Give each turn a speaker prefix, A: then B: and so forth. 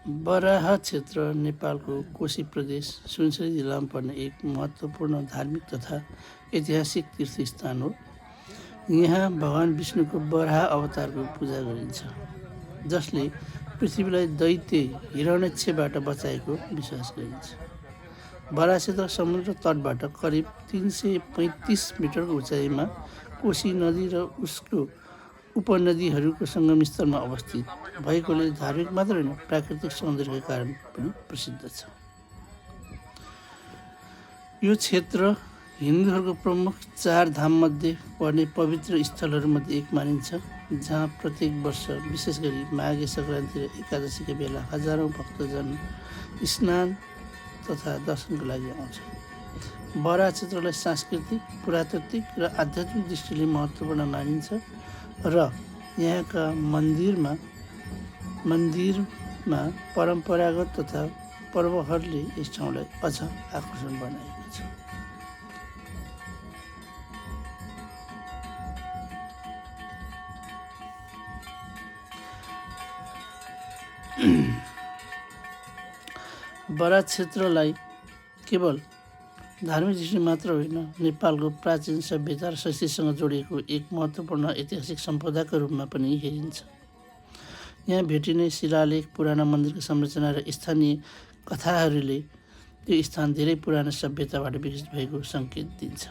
A: बराह क्षेत्र नेपालको कोशी प्रदेश सुनसरी जिल्लामा पर्ने एक महत्त्वपूर्ण धार्मिक तथा ऐतिहासिक तीर्थस्थान हो। यहाँ भगवान विष्णुको बराह अवतारको पूजा गरिन्छ, जसले पृथ्वीलाई दैत्य हिरण्यक्षबाट बचाएको विश्वास गरिन्छ। बराह क्षेत्र समुद्र तटबाट करिब 335 मिटरको उचाइमा कोशी नदी र उसको उपनदीहरूको सङ्गमस्थलमा अवस्थित भएकोले धार्मिक मात्र होइन, प्राकृतिक सौन्दर्यका कारण पनि प्रसिद्ध छ। यो क्षेत्र हिन्दूहरूको प्रमुख 4 धाममध्ये पर्ने पवित्र स्थलहरूमध्ये एक मानिन्छ, जहाँ प्रत्येक वर्ष विशेष गरी माघे सङ्क्रान्ति र एकादशीका बेला हजारौँ भक्तजन स्नान तथा दर्शनको लागि आउँछ। बराह क्षेत्रलाई सांस्कृतिक, पुरातात्विक र आध्यात्मिक दृष्टिले महत्त्वपूर्ण मानिन्छ र यहाँका मन्दिरमा परम्परागत तथा पर्वहरूले यस ठाउँलाई अझ आकर्षण बनाएको छ। बराह क्षेत्रलाई केवल धार्मिक दृष्टि मात्र होइन, नेपालको प्राचीन सभ्यता र संस्कृतिसँग जोडिएको एक महत्त्वपूर्ण ऐतिहासिक सम्पदाको रूपमा पनि हेरिन्छ। यहाँ भेटिने शिलालेख, पुराना मन्दिरको संरचना र स्थानीय कथाहरूले यो स्थान धेरै पुरानो सभ्यताबाट विकसित भएको सङ्केत दिन्छ।